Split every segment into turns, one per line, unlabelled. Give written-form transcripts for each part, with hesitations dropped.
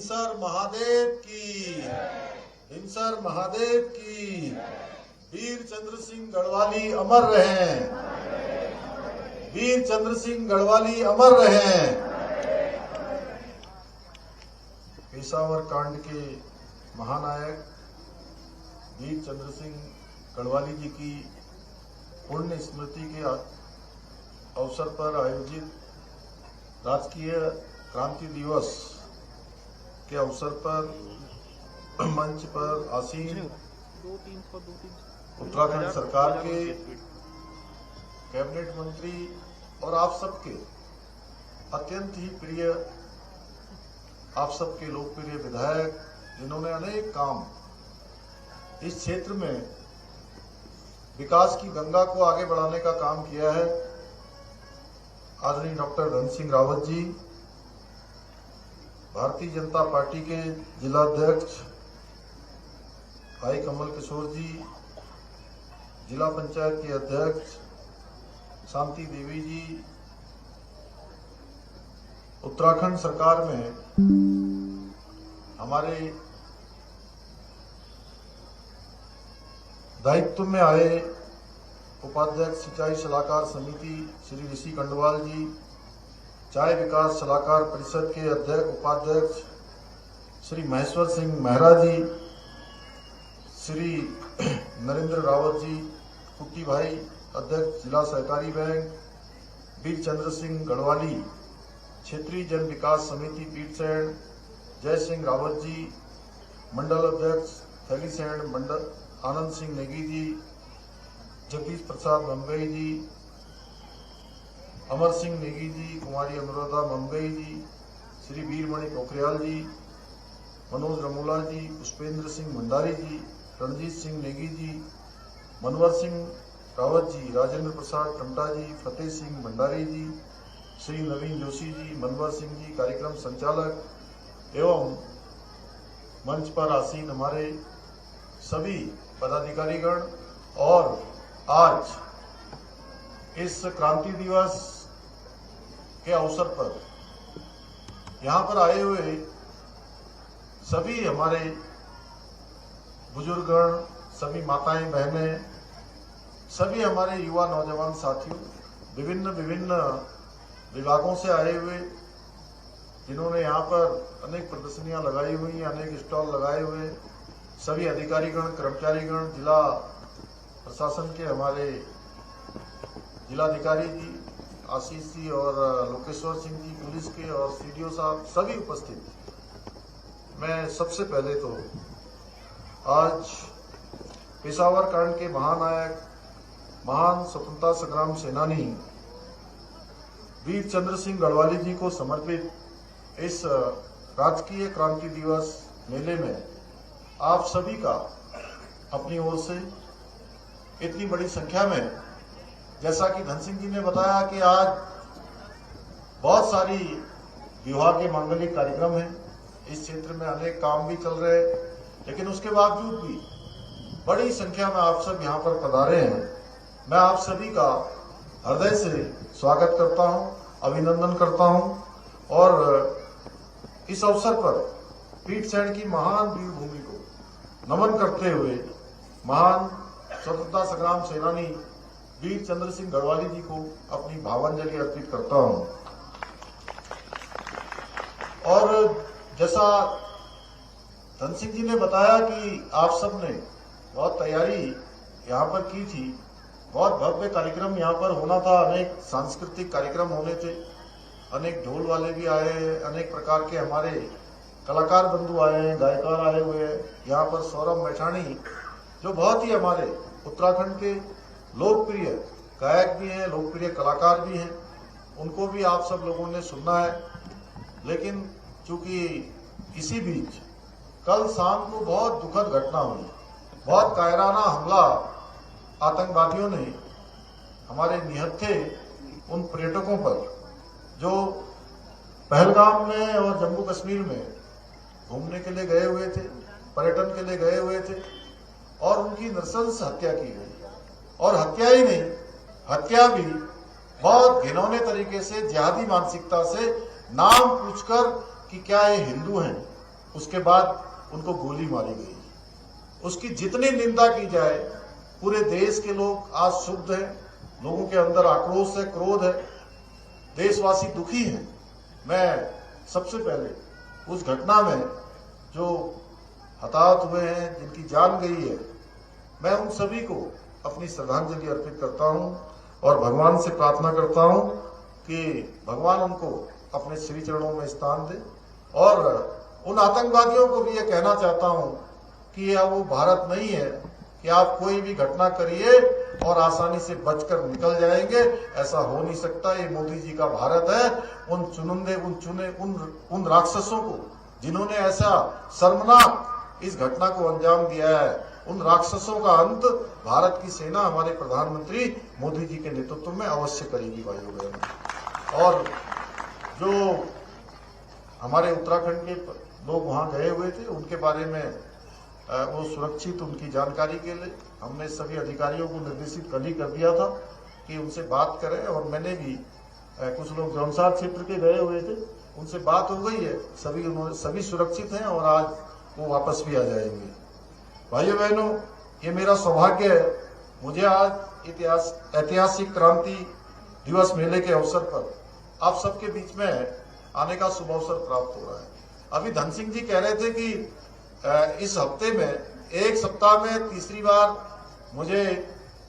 हिंसर महादेव की, हिंसर महादेव की। वीर चंद्र सिंह गढ़वाली अमर रहें, वीर चंद्र सिंह गढ़वाली अमर रहें। पेशावर कांड के महानायक वीर चंद्र सिंह गढ़वाली जी की पुण्य स्मृति के अवसर पर आयोजित राजकीय क्रांति दिवस के अवसर पर मंच पर आसीन उत्तराखंड सरकार के कैबिनेट मंत्री और आप सबके अत्यंत ही प्रिय, आप सबके लोकप्रिय विधायक, जिन्होंने अनेक काम इस क्षेत्र में विकास की गंगा को आगे बढ़ाने का काम किया है, आदरणीय डॉक्टर धन सिंह रावत जी, भारतीय जनता पार्टी के जिलाध्यक्ष भाई कमल किशोर जी, जिला पंचायत के अध्यक्ष शांति देवी जी, उत्तराखंड सरकार में हमारे दायित्व में आए उपाध्यक्ष सिंचाई सलाहकार समिति श्री ऋषि कंडवाल जी, चाय विकास सलाहकार परिषद के अध्यक्ष उपाध्यक्ष श्री महेश्वर सिंह मेहरा जी, श्री नरेंद्र रावत जी, कुट्टी भाई अध्यक्ष जिला सहकारी बैंक, वीर चंद्र सिंह गढ़वाली क्षेत्रीय जन विकास समिति पीटसैंड, जय सिंह रावत जी, मंडल अध्यक्ष थैलीसैंड मंडल, आनंद सिंह नेगी जी, जगदीश प्रसाद ममगई जी, अमर सिंह नेगी जी, कुमारी अनुराधा ममगई जी, श्री वीरमणि पोखरियाल जी, मनोज रमोला जी, पुष्पेंद्र सिंह भंडारी जी, रणजीत सिंह नेगी जी, मनवर सिंह रावत जी, राजेंद्र प्रसाद टमटा जी, फतेह सिंह भंडारी जी, श्री नवीन जोशी जी, मनवर सिंह जी, कार्यक्रम संचालक एवं मंच पर आसीन हमारे सभी पदाधिकारीगण और आज इस क्रांति दिवस के अवसर पर यहाँ पर आए हुए सभी हमारे बुजुर्गगण, सभी माताएं बहनें, सभी हमारे युवा नौजवान साथियों, विभिन्न विभिन्न विभागों से आए हुए, जिन्होंने यहाँ पर अनेक प्रदर्शनियां लगाई हुई, अनेक स्टॉल लगाए हुए, सभी अधिकारीगण, कर्मचारीगण, जिला प्रशासन के हमारे जिलाधिकारी जी आशीष जी और लोकेश्वर सिंह जी, पुलिस के और सीडीओ साहब, सभी उपस्थित। मैं सबसे पहले तो आज पेशावर कांड के महानायक, महान स्वतंत्रता संग्राम सेनानी वीर चंद्र सिंह गढ़वाली जी को समर्पित इस राजकीय क्रांति दिवस मेले में आप सभी का अपनी ओर से इतनी बड़ी संख्या में, जैसा कि धन सिंह जी ने बताया कि आज बहुत सारी विवाह के मांगलिक कार्यक्रम हैं, इस क्षेत्र में अनेक काम भी चल रहे हैं, लेकिन उसके बावजूद भी बड़ी संख्या में आप सब यहाँ पर पधारे हैं। मैं आप सभी का हृदय से स्वागत करता हूँ, अभिनंदन करता हूँ और इस अवसर पर पीटसैंड की महान वीर भूमि को नमन करते हुए महान स्वतंत्रता संग्राम सेनानी वीर चंद्र सिंह गढ़वाली जी को अपनी भावांजलि अर्पित करता हूं। और जैसा धन सिंह जी ने बताया कि आप सब ने बहुत तैयारी यहाँ पर की थी, बहुत भव्य कार्यक्रम यहाँ पर होना था, अनेक सांस्कृतिक कार्यक्रम होने थे, अनेक ढोल वाले भी आए हैं, अनेक प्रकार के हमारे कलाकार बंधु आए हैं, गायकार आए हुए हैं। यहाँ पर सौरभ मैठाणी जो बहुत ही हमारे उत्तराखंड के लोकप्रिय गायक भी हैं, लोकप्रिय कलाकार भी हैं, उनको भी आप सब लोगों ने सुनना है। लेकिन चूंकि इसी बीच कल शाम को बहुत दुखद घटना हुई, बहुत कायराना हमला आतंकवादियों ने हमारे निहत्थे उन पर्यटकों पर जो पहलगाम में और जम्मू कश्मीर में घूमने के लिए गए हुए थे, पर्यटन के लिए गए हुए थे, और उनकी नृशंस हत्या की गई। और हत्या ही नहीं, हत्या भी बहुत घिनौने तरीके से, जिहादी मानसिकता से, नाम पूछकर कि क्या ये हिंदू हैं, उसके बाद उनको गोली मारी गई। उसकी जितनी निंदा की जाए, पूरे देश के लोग आज क्षुब्ध हैं, लोगों के अंदर आक्रोश है, क्रोध है, देशवासी दुखी हैं। मैं सबसे पहले उस घटना में जो हताहत हुए हैं, जिनकी जान गई है, मैं उन सभी को अपनी श्रद्धांजलि अर्पित करता हूं और भगवान से प्रार्थना करता हूं कि भगवान उनको अपने श्री चरणों में स्थान दे। और उन आतंकवादियों को भी ये कहना चाहता हूं कि यह वो भारत नहीं है कि आप कोई भी घटना करिए और आसानी से बचकर निकल जाएंगे। ऐसा हो नहीं सकता। ये मोदी जी का भारत है। उन राक्षसों को जिन्होंने ऐसा शर्मनाक इस घटना को अंजाम दिया है, उन राक्षसों का अंत भारत की सेना हमारे प्रधानमंत्री मोदी जी के नेतृत्व में अवश्य करेगी भाइयों बहनों। और जो हमारे उत्तराखंड के लोग वहां गए हुए थे, उनके बारे में वो सुरक्षित, उनकी जानकारी के लिए हमने सभी अधिकारियों को निर्देशित कल ही कर दिया था कि उनसे बात करें। और मैंने भी कुछ लोग जौनसार क्षेत्र के गए हुए थे, उनसे बात हो गई है, सभी सुरक्षित हैं और आज वो वापस भी आ जाएंगे। भाइयों बहनों, ये मेरा सौभाग्य है, मुझे आज ऐतिहासिक क्रांति दिवस मेले के अवसर पर आप सबके बीच में आने का शुभ अवसर प्राप्त हो रहा है। अभी धन सिंह जी कह रहे थे कि इस हफ्ते में, एक सप्ताह में तीसरी बार मुझे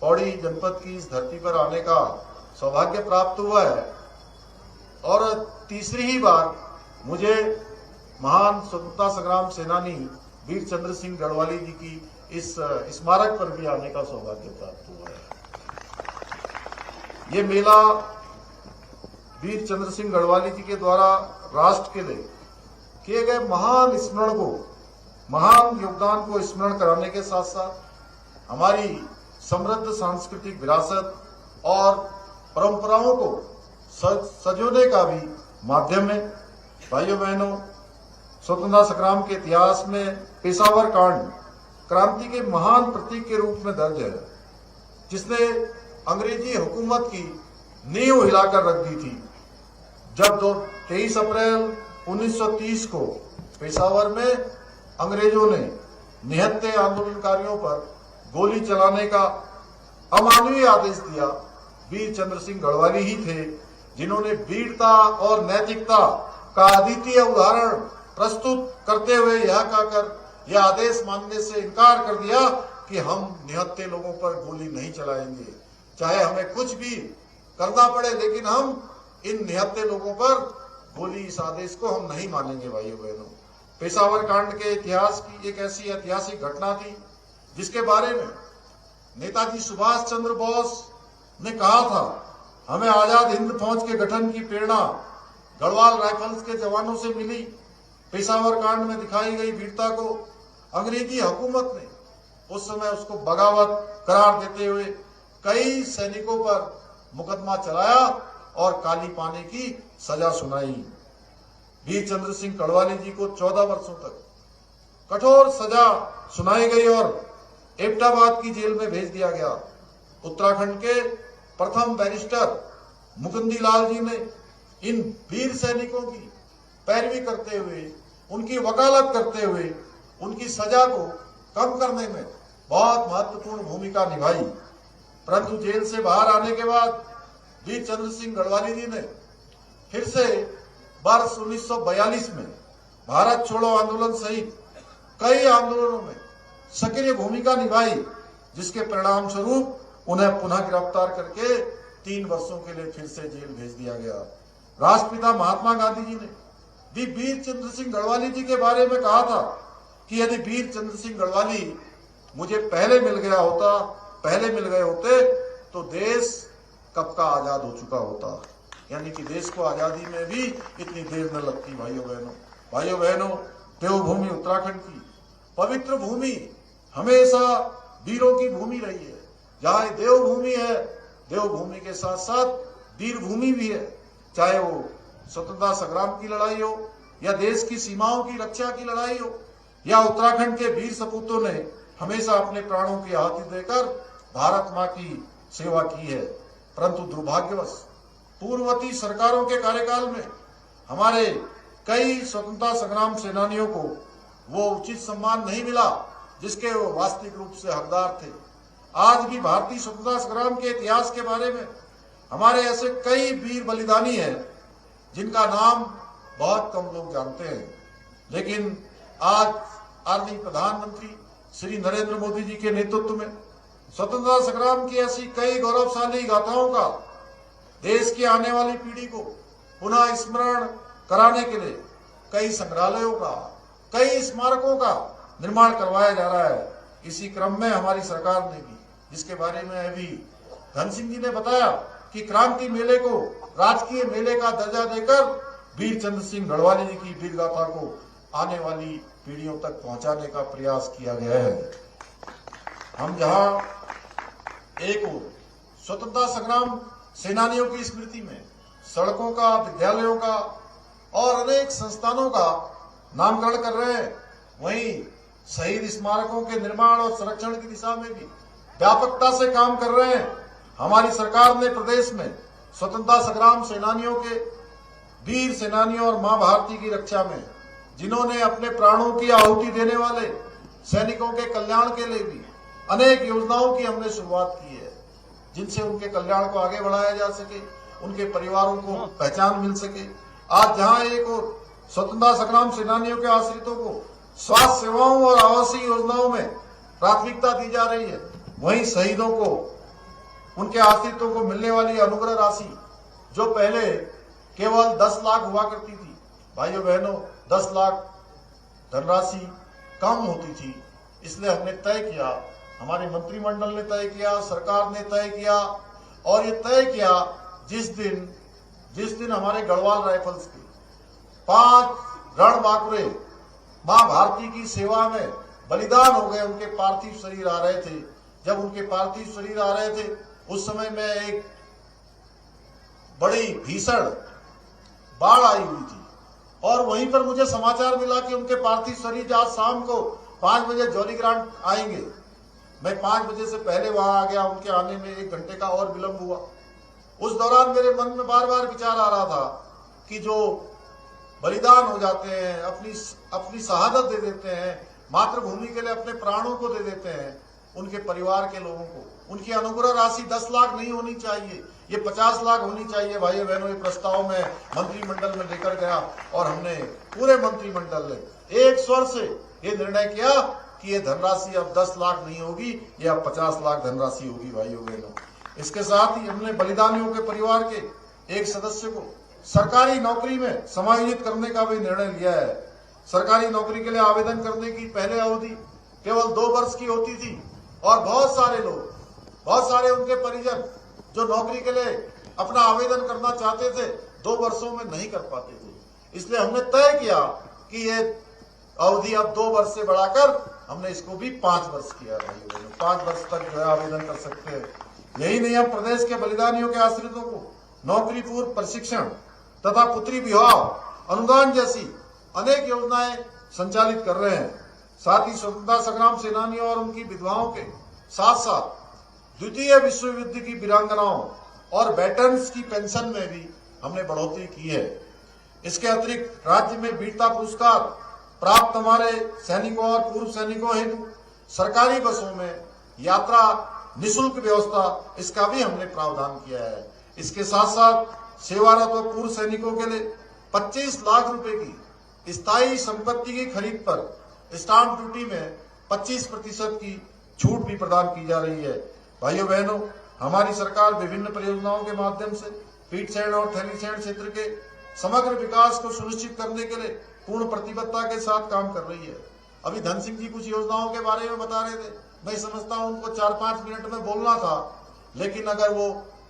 पौड़ी जनपद की इस धरती पर आने का सौभाग्य प्राप्त हुआ है और तीसरी ही बार मुझे महान स्वतंत्रता संग्राम सेनानी वीर चंद्र सिंह गढ़वाली जी की इस स्मारक पर भी आने का सौभाग्य प्राप्त हुआ है। ये मेला वीर चंद्र सिंह गढ़वाली जी के द्वारा राष्ट्र के लिए किए गए महान स्मरण को, महान योगदान को स्मरण कराने के साथ साथ हमारी समृद्ध सांस्कृतिक विरासत और परंपराओं को सजोने का भी माध्यम है। भाइयों बहनों, स्वतंत्रता संग्राम के इतिहास में पेशावर कांड क्रांति के महान प्रतीक के रूप में दर्ज है, जिसने अंग्रेजी हुकूमत की नींव हिलाकर रख दी थी। जब 23 अप्रैल 1930 को पेशावर में अंग्रेजों ने निहत्थे आंदोलनकारियों पर गोली चलाने का अमानवीय आदेश दिया, वीर चंद्र सिंह गढ़वाली ही थे जिन्होंने वीरता और नैतिकता का अद्वितीय उदाहरण प्रस्तुत करते हुए यह आदेश मानने से इनकार कर दिया कि हम निहत्थे लोगों पर गोली नहीं चलाएंगे, चाहे हमें कुछ भी करना पड़े, लेकिन हम इन निहत्थे लोगों पर गोली, इस आदेश को हम नहीं मानेंगे। भाइयों बहनों, पेशावर कांड के इतिहास की एक ऐसी ऐतिहासिक घटना थी जिसके बारे में नेताजी सुभाष चंद्र बोस ने कहा था, हमें आजाद हिंद फौज के गठन की प्रेरणा गढ़वाल राइफल्स के जवानों से मिली। पेशावर कांड में दिखाई गई वीरता को अंग्रेजी हुकूमत ने उस समय उसको बगावत करार देते हुए कई सैनिकों पर मुकदमा चलाया और काली पानी की सजा सुनाई। वीर चंद्र सिंह गढ़वाली जी को 14 वर्षों तक कठोर सजा सुनाई गई और एबटाबाद की जेल में भेज दिया गया। उत्तराखंड के प्रथम बैरिस्टर मुकुंदी लाल जी ने इन वीर सैनिकों की पैरवी करते हुए, उनकी वकालत करते हुए उनकी सजा को कम करने में बहुत महत्वपूर्ण भूमिका निभाई। परंतु जेल से बाहर आने के बाद वीर चंद्र सिंह गढ़वाली जी ने फिर से वर्ष 1942 में भारत छोड़ो आंदोलन सहित कई आंदोलनों में सक्रिय भूमिका निभाई, जिसके परिणाम स्वरूप उन्हें पुनः गिरफ्तार करके 3 वर्षों के लिए फिर से जेल भेज दिया गया। राष्ट्रपिता महात्मा गांधी जी ने भी वीर चंद्र सिंह गढ़वाली जी के बारे में कहा था कि यदि वीर चंद्र सिंह गढ़वाली मुझे पहले मिल गए होते तो देश कब का आजाद हो चुका होता, यानी कि देश को आजादी में भी इतनी देर न लगती। भाइयों बहनों, देवभूमि उत्तराखंड की पवित्र भूमि हमेशा वीरों की भूमि रही है। जहां देवभूमि है, देवभूमि के साथ साथ वीर भूमि भी है। चाहे वो स्वतंत्रता संग्राम की लड़ाई हो या देश की सीमाओं की रक्षा की लड़ाई हो, या उत्तराखंड के वीर सपूतों ने हमेशा अपने प्राणों की आहुति देकर भारत मां की सेवा की है। परंतु दुर्भाग्यवश पूर्ववर्ती सरकारों के कार्यकाल में हमारे कई स्वतंत्रता संग्राम सेनानियों को वो उचित सम्मान नहीं मिला जिसके वो वास्तविक रूप से हकदार थे। आज भी भारतीय स्वतंत्रता संग्राम के इतिहास के बारे में हमारे ऐसे कई वीर बलिदानी हैं जिनका नाम बहुत कम लोग जानते हैं, लेकिन आज आदरणीय प्रधानमंत्री श्री नरेंद्र मोदी जी के नेतृत्व में स्वतंत्रता संग्राम की ऐसी कई गौरवशाली गाथाओं का देश की आने वाली पीढ़ी को पुनः स्मरण कराने के लिए कई संग्रहालयों का, कई स्मारकों का निर्माण करवाया जा रहा है। इसी क्रम में हमारी सरकार ने भी, जिसके बारे में अभी धन सिंह जी ने बताया कि क्रांति मेले को राजकीय मेले का दर्जा देकर वीर चंद्र सिंह गढ़वाली जी की वीर गाथा को आने वाली पीढ़ियों तक पहुंचाने का प्रयास किया गया है। हम जहां एक ओर स्वतंत्रता संग्राम सेनानियों की स्मृति में सड़कों का, विद्यालयों का और अनेक संस्थानों का नामकरण कर रहे हैं, वहीं शहीद स्मारकों के निर्माण और संरक्षण की दिशा में भी व्यापकता से काम कर रहे हैं। हमारी सरकार ने प्रदेश में स्वतंत्रता संग्राम सेनानियों के, वीर सेनानियों और मां भारती की रक्षा में जिन्होंने अपने प्राणों की आहुति देने वाले सैनिकों के कल्याण के लिए भी अनेक योजनाओं की हमने शुरुआत की है, जिनसे उनके कल्याण को आगे बढ़ाया जा सके, उनके परिवारों को पहचान मिल सके। आज जहां एक और स्वतंत्रता संग्राम सेनानियों के आश्रितों को स्वास्थ्य सेवाओं और आवासीय योजनाओं में प्राथमिकता दी जा रही है, वहीं शहीदों को, उनके आश्रितों को मिलने वाली अनुग्रह राशि जो पहले केवल 10 लाख हुआ करती थी, भाइयों बहनों 10 लाख धनराशि कम होती थी। इसलिए हमने तय किया, हमारे मंत्रिमंडल ने तय किया, सरकार ने तय किया और ये तय किया जिस दिन हमारे गढ़वाल राइफल्स के 5 रणबांकुरे मां भारती की सेवा में बलिदान हो गए, उनके पार्थिव शरीर आ रहे थे। जब उनके पार्थिव शरीर आ रहे थे उस समय में एक बड़ी भीषण बाढ़ आई हुई थी और वहीं पर मुझे समाचार मिला कि उनके पार्थिव शरीर आज शाम को 5 बजे जॉली ग्रांट आएंगे। मैं 5 बजे से पहले वहां आ गया, उनके आने में 1 घंटे का और विलंब हुआ। उस दौरान मेरे मन में बार बार विचार आ रहा था कि जो बलिदान हो जाते हैं, अपनी शहादत दे देते हैं, मातृभूमि के लिए अपने प्राणों को दे देते हैं, उनके परिवार के लोगों को उनकी अनुग्रह राशि 10 लाख नहीं होनी चाहिए, ये 50 लाख होनी चाहिए। भाइयों बहनों, ये प्रस्ताव में मंत्रिमंडल में लेकर गया और हमने पूरे मंत्रिमंडल ने एक स्वर से ये निर्णय किया कि ये धनराशि अब 10 लाख नहीं होगी, ये अब 50 लाख धनराशि होगी। भाइयों बहनों, इसके साथ ही हमने बलिदानियों के परिवार के एक सदस्य को सरकारी नौकरी में समायोजित करने का भी निर्णय लिया है। सरकारी नौकरी के लिए आवेदन करने की पहले अवधि केवल 2 वर्ष की होती थी और बहुत सारे उनके परिजन जो नौकरी के लिए अपना आवेदन करना चाहते थे 2 वर्षों में नहीं कर पाते थे। इसलिए हमने तय किया कि ये अवधि अब 2 वर्ष से बढ़ाकर हमने इसको भी 5 वर्ष किया। 5 वर्ष तक जो है आवेदन कर सकते हैं। यही नहीं, हम प्रदेश के बलिदानियों के आश्रितों को नौकरी पूर्व प्रशिक्षण तथा पुत्री विवाह अनुदान जैसी अनेक योजनाएं संचालित कर रहे हैं। साथ ही स्वतंत्रता संग्राम सेनानियों और उनकी विधवाओं के साथ साथ द्वितीय विश्व युद्ध की वीरांगनाओं और वेटरन्स की पेंशन में भी हमने बढ़ोतरी की है। इसके अतिरिक्त राज्य में वीरता पुरस्कार प्राप्त हमारे सैनिकों और पूर्व सैनिकों हेतु सरकारी बसों में यात्रा निःशुल्क व्यवस्था, इसका भी हमने प्रावधान किया है। इसके साथ साथ सेवारत व पूर्व सैनिकों के लिए 25 लाख रुपए की स्थायी संपत्ति की खरीद पर स्टाम्प ड्यूटी में 25% की छूट भी प्रदान की जा रही है। भाइयों बहनों, हमारी सरकार विभिन्न परियोजनाओं के माध्यम से पीटसैंण और थैलीसैंण क्षेत्र के समग्र विकास को सुनिश्चित करने के लिए पूर्ण प्रतिबद्धता के साथ काम कर रही है। अभी धन सिंह जी कुछ योजनाओं के बारे में बता रहे थे, मैं समझता हूं उनको 4-5 मिनट में बोलना था, लेकिन अगर वो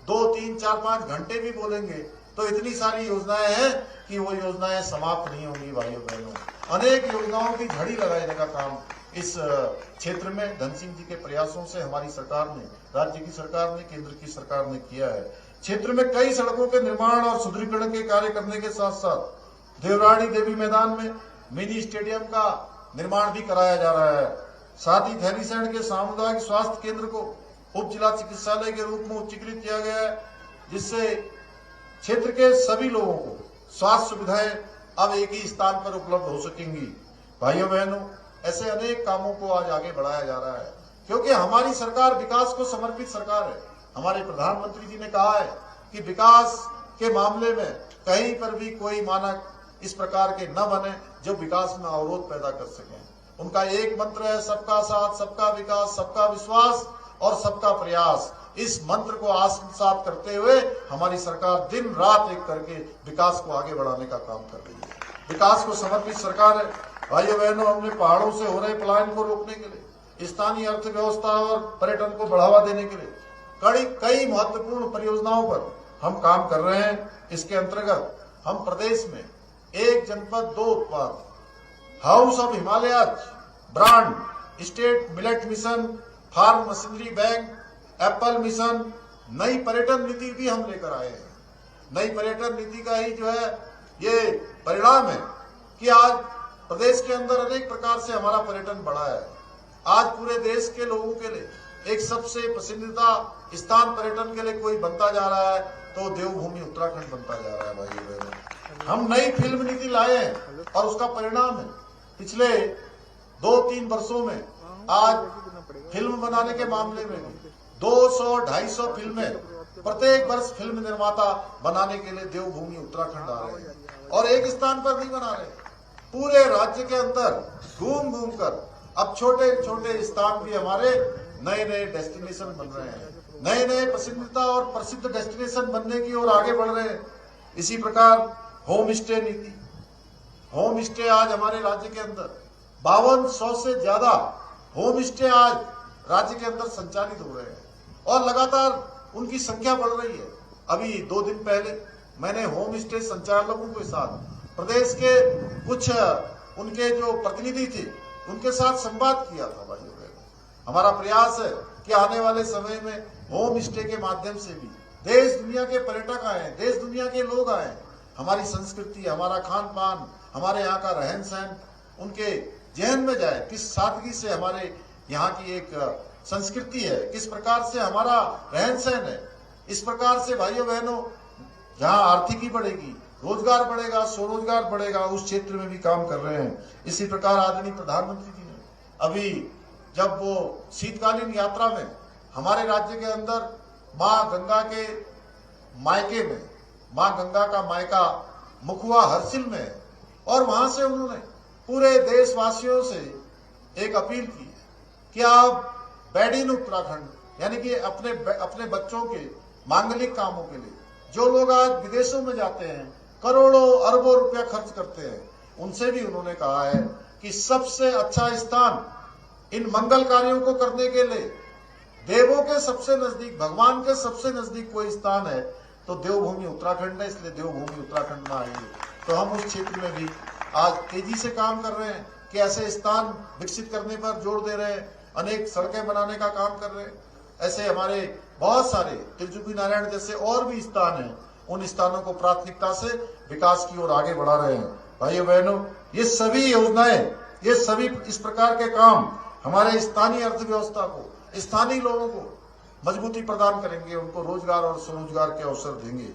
2, 3, 4, 5 घंटे भी बोलेंगे तो इतनी सारी योजनाएं हैं कि वो योजनाएं समाप्त नहीं होंगी। भाइयों बहनों, अनेक योजनाओं की झड़ी लगाने का काम इस क्षेत्र में धन सिंह जी के प्रयासों से हमारी सरकार ने, राज्य की सरकार ने, केंद्र की सरकार ने किया है। क्षेत्र में कई सड़कों के निर्माण और सुदृढ़ीकरण के कार्य करने के साथ साथ देवरानी देवी मैदान में मिनी स्टेडियम का निर्माण भी कराया जा रहा है। साथ ही थैलीसैंण के सामुदायिक स्वास्थ्य केंद्र को उप जिला चिकित्सालय के रूप में उच्चीकृत किया गया है, जिससे क्षेत्र के सभी लोगों को स्वास्थ्य सुविधाएं अब एक ही स्थान पर उपलब्ध हो सकेंगी। भाइयों बहनों, ऐसे अनेक कामों को आज आगे बढ़ाया जा रहा है, क्योंकि हमारी सरकार विकास को समर्पित सरकार है। हमारे प्रधानमंत्री जी ने कहा है कि विकास के मामले में कहीं पर भी कोई मानक इस प्रकार के न बने जो विकास में अवरोध पैदा कर सके। उनका एक मंत्र है, सबका साथ, सबका विकास, सबका विश्वास और सबका प्रयास। इस मंत्र को आत्मसात करते हुए हमारी सरकार दिन रात एक करके विकास को आगे बढ़ाने का काम कर रही है। विकास को समर्पित सरकार है। भाइयों बहनों, हमने पहाड़ों से हो रहे पलायन को रोकने के लिए, स्थानीय अर्थव्यवस्था और पर्यटन को बढ़ावा देने के लिए कई महत्वपूर्ण परियोजनाओं पर हम काम कर रहे हैं। इसके अंतर्गत हम प्रदेश में एक जनपद दो उत्पाद, house of Himalayas brand, state millet mission, farm machinery bank, apple mission, नई पर्यटन नीति भी हम लेकर आए हैं। नई पर्यटन नीति का ही जो है ये परिणाम है कि आज प्रदेश के अंदर अनेक प्रकार से हमारा पर्यटन बढ़ा है। आज पूरे देश के लोगों के लिए एक सबसे पसंदीदा स्थान पर्यटन के लिए कोई बनता जा रहा है तो देवभूमि उत्तराखंड बनता जा रहा है। भाइयों बहनों, हम नई फिल्म नीति लाए हैं और उसका परिणाम है पिछले 2-3 वर्षों में आज फिल्म बनाने के मामले में 200-250 फिल्में प्रत्येक वर्ष फिल्म निर्माता बनाने के लिए देवभूमि उत्तराखंड आ रहे हैं। और एक स्थान पर नहीं बना रहे, पूरे राज्य के अंदर घूम घूम कर अब छोटे छोटे स्थान भी हमारे नए नए डेस्टिनेशन बन रहे हैं, नए नए पसंदीदा और प्रसिद्ध डेस्टिनेशन बनने की ओर आगे बढ़ रहे हैं। इसी प्रकार होम स्टे नीति, होम स्टे आज हमारे राज्य के अंदर 5200 से ज्यादा होम स्टे आज राज्य के अंदर संचालित हो रहे हैं और लगातार उनकी संख्या बढ़ रही है। अभी 2 दिन पहले मैंने होम स्टे संचालकों के साथ प्रदेश के कुछ उनके जो प्रतिनिधि थे उनके साथ संवाद किया था। भाइयों बहनों, हमारा प्रयास है कि आने वाले समय में होम स्टे के माध्यम से भी देश दुनिया के पर्यटक आए, देश दुनिया के लोग आए, हमारी संस्कृति, हमारा खान पान, हमारे यहाँ का रहन सहन उनके जहन में जाए, किस सादगी से हमारे यहाँ की एक संस्कृति है, किस प्रकार से हमारा रहन सहन है। इस प्रकार से भाइयों बहनों, जहाँ आर्थिकी बढ़ेगी, रोजगार बढ़ेगा, स्वरोजगार बढ़ेगा, उस क्षेत्र में भी काम कर रहे हैं। इसी प्रकार आदरणीय प्रधानमंत्री जी ने अभी जब वो शीतकालीन यात्रा में हमारे राज्य के अंदर माँ गंगा के मायके में, माँ गंगा का मायका मुखुआ हरसिल में है और वहां से उन्होंने पूरे देशवासियों से एक अपील की कि आप बेड इन उत्तराखंड यानी कि अपने बच्चों के मांगलिक कामों के लिए जो लोग आज विदेशों में जाते हैं, करोड़ों अरबों रुपया खर्च करते हैं, उनसे भी उन्होंने कहा है कि सबसे अच्छा स्थान इन मंगल कार्यों को करने के लिए देवों के सबसे नजदीक, भगवान के सबसे नजदीक कोई स्थान है तो देवभूमि उत्तराखंड है। इसलिए देवभूमि उत्तराखंड में आइए। तो हम उस क्षेत्र में भी आज तेजी से काम कर रहे हैं कि ऐसे स्थान विकसित करने पर जोर दे रहे हैं, अनेक सड़कें बनाने का काम कर रहे हैं। ऐसे हमारे बहुत सारे त्रिजुगी नारायण जैसे और भी स्थान हैं, उन स्थानों को प्राथमिकता से विकास की ओर आगे बढ़ा रहे हैं। भाइयों बहनों, ये सभी योजनाएं, ये सभी इस प्रकार के काम हमारे स्थानीय अर्थव्यवस्था को, स्थानीय लोगों को मजबूती प्रदान करेंगे, उनको रोजगार और स्वरोजगार के अवसर देंगे।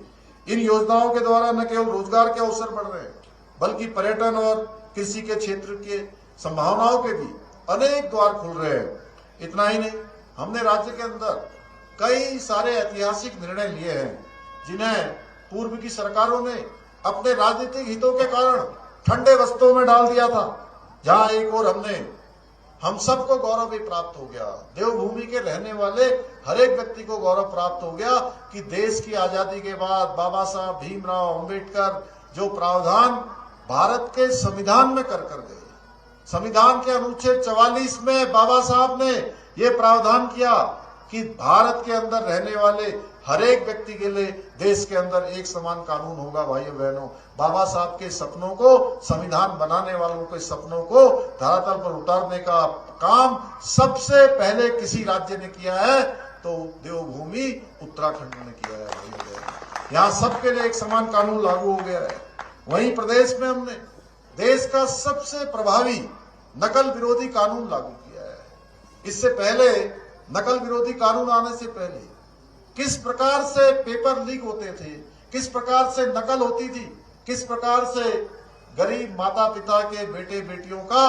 इन योजनाओं के द्वारा न केवल रोजगार के अवसर बढ़ रहे हैं बल्कि पर्यटन और कृषि के क्षेत्र के संभावनाओं के भी अनेक द्वार खुल रहे हैं। इतना ही नहीं, हमने राज्य के अंदर कई सारे ऐतिहासिक निर्णय लिए हैं जिन्हें पूर्व की सरकारों ने अपने राजनीतिक हितों के कारण ठंडे वस्त्रों में डाल दिया था। जहां एक और हम सबको गौरव भी प्राप्त हो गया, देवभूमि के रहने वाले हर एक व्यक्ति को गौरव प्राप्त हो गया कि देश की आजादी के बाद बाबा साहब भीमराव अंबेडकर जो प्रावधान भारत के संविधान में कर गए, संविधान के अनुच्छेद 44 में बाबा साहब ने ये प्रावधान किया कि भारत के अंदर रहने वाले हर एक व्यक्ति के लिए देश के अंदर एक समान कानून होगा। भाइयों बहनों, बाबा साहब के सपनों को, संविधान बनाने वालों के सपनों को धरातल पर उतारने का काम सबसे पहले किसी राज्य ने किया है तो देवभूमि उत्तराखंड ने किया है। भाइयों बहनों, यहाँ सबके लिए एक समान कानून लागू हो गया है। वहीं प्रदेश में हमने देश का सबसे प्रभावी नकल विरोधी कानून लागू किया है। इससे पहले, नकल विरोधी कानून आने से पहले किस प्रकार से पेपर लीक होते थे, किस प्रकार से नकल होती थी, किस प्रकार से गरीब माता पिता के बेटे बेटियों का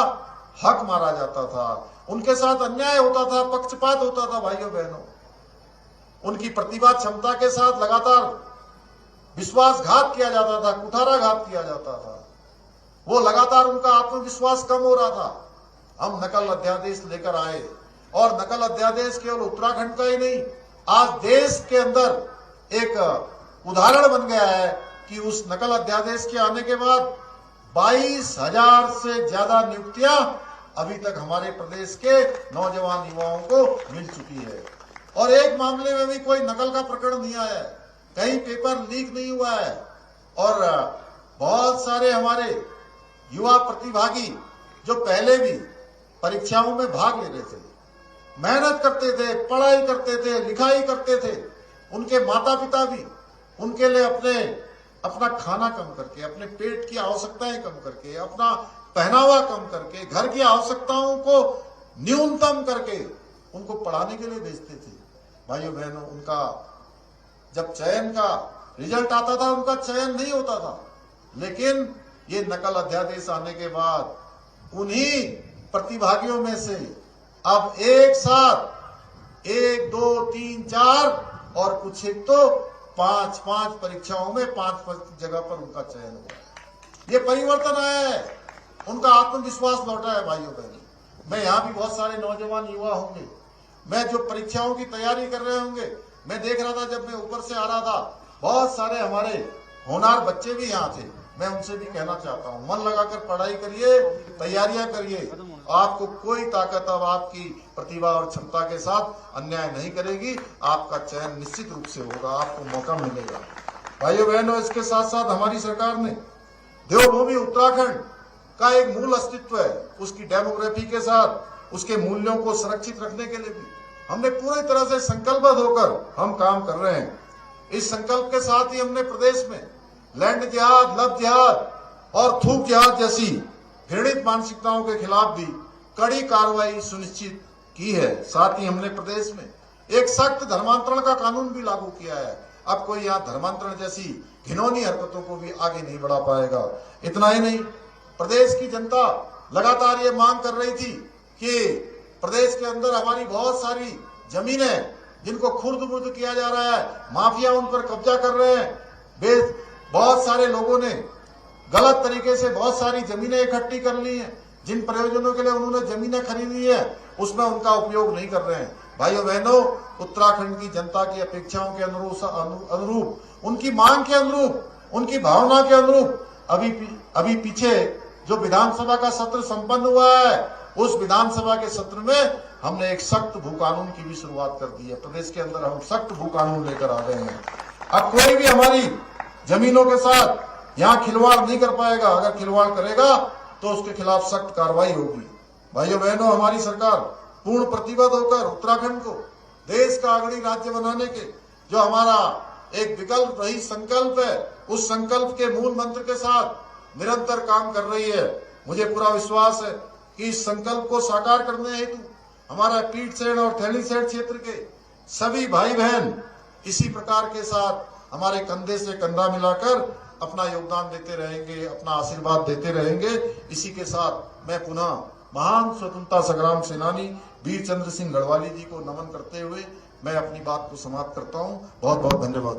हक मारा जाता था, उनके साथ अन्याय होता था, पक्षपात होता था। भाइयों बहनों, उनकी प्रतिभा क्षमता के साथ लगातार विश्वासघात किया जाता था, कुठाराघात किया जाता था। वो लगातार उनका आत्मविश्वास कम हो रहा था। हम नकल अध्यादेश लेकर आए और नकल अध्यादेश केवल उत्तराखंड का ही नहीं, आज देश के अंदर एक उदाहरण बन गया है कि उस नकल अध्यादेश के आने के बाद 22,000 से ज्यादा नियुक्तियां अभी तक हमारे प्रदेश के नौजवान युवाओं को मिल चुकी है। और एक मामले में भी कोई नकल का प्रकरण नहीं आया है, कहीं पेपर लीक नहीं हुआ है। और बहुत सारे हमारे युवा प्रतिभागी जो पहले भी परीक्षाओं में भाग ले रहे थे, मेहनत करते थे, पढ़ाई करते थे, लिखाई करते थे, उनके माता पिता भी उनके लिए अपना खाना कम करके, अपने पेट की आवश्यकताएं कम करके, अपना पहनावा कम करके, घर की आवश्यकताओं को न्यूनतम करके उनको पढ़ाने के लिए भेजते थे। भाइयों बहनों, उनका जब चयन का रिजल्ट आता था उनका चयन नहीं होता था, लेकिन ये नकल अध्यादेश आने के बाद उन्हीं प्रतिभागियों में से अब एक साथ 1, 2, 3, 4 और कुछ एक तो 5 परीक्षाओं में 5 जगह पर उनका चयन हुआ। ये परिवर्तन आया है, उनका आत्मविश्वास लौटा है। भाइयों बहनों, मैं यहाँ भी बहुत सारे नौजवान युवा होंगे, मैं जो परीक्षाओं की तैयारी कर रहे होंगे, मैं देख रहा था जब मैं ऊपर से आ रहा था, बहुत सारे हमारे होनहार बच्चे भी यहाँ थे। मैं उनसे भी कहना चाहता हूँ, मन लगाकर पढ़ाई करिए, तैयारियां करिए, आपको कोई ताकत अब आपकी प्रतिभा और क्षमता के साथ अन्याय नहीं करेगी। आपका चयन निश्चित रूप से होगा, आपको मौका मिलेगा। भाइयों बहनों, इसके साथ साथ हमारी सरकार ने देवभूमि उत्तराखंड का एक मूल अस्तित्व है, उसकी डेमोग्राफी के साथ उसके मूल्यों को सुरक्षित रखने के लिए भी हमने पूरी तरह से संकल्पबद्ध होकर हम काम कर रहे हैं। इस संकल्प के साथ ही हमने प्रदेश में लैंड जिहाद, लव जिहाद और थूक जिहाद जैसी घृणित मानसिकताओं के खिलाफ भी कड़ी कार्रवाई सुनिश्चित की है। साथ ही हमने प्रदेश में एक सख्त धर्मांतरण का कानून भी लागू किया है। अब कोई यहाँ धर्मांतरण जैसी घिनौनी हरकतों को भी आगे नहीं बढ़ा पाएगा। इतना ही नहीं, प्रदेश की जनता लगातार ये मांग कर रही थी कि प्रदेश के अंदर हमारी बहुत सारी जमीनें जिनको खुर्द-बुर्द किया जा रहा है, माफिया उन पर कब्जा कर रहे हैं। बहुत सारे लोगों ने गलत तरीके से बहुत सारी जमीनें इकट्ठी कर ली हैं, जिन प्रयोजनों के लिए उन्होंने जमीनें खरीदी है उसमें उनका उपयोग नहीं कर रहे हैं। भाइयों बहनों, उत्तराखंड की जनता की अपेक्षाओं के अनुरूप, उनकी मांग के अनुरूप, उनकी भावना के अनुरूप अभी पीछे जो विधानसभा का सत्र संपन्न हुआ है, उस विधानसभा के सत्र में हमने एक सख्त भू कानून की भी शुरुआत कर दी है। प्रदेश के अंदर हम सख्त भू कानून लेकर आ गए हैं। अब कोई भी हमारी जमीनों के साथ यहाँ खिलवाड़ नहीं कर पाएगा। अगर खिलवाड़ करेगा तो उसके खिलाफ सख्त कार्रवाई होगी। भाइयों बहनों, हमारी सरकार पूर्ण प्रतिबद्ध होकर उत्तराखंड को देश का अग्रणी राज्य बनाने के जो हमारा एक विकल्प रही संकल्प है, उस संकल्प के मूल मंत्र के साथ निरंतर काम कर रही है। मुझे पूरा विश्वास है कि इस संकल्प को साकार करने हेतु हमारा पीठसेन और थैलीसेन क्षेत्र के सभी भाई बहन इसी प्रकार के साथ हमारे कंधे से कंधा मिलाकर अपना योगदान देते रहेंगे, अपना आशीर्वाद देते रहेंगे। इसी के साथ मैं पुनः महान स्वतंत्रता संग्राम सेनानी वीर चंद्र सिंह गढ़वाली जी को नमन करते हुए मैं अपनी बात को समाप्त करता हूं। बहुत बहुत धन्यवाद।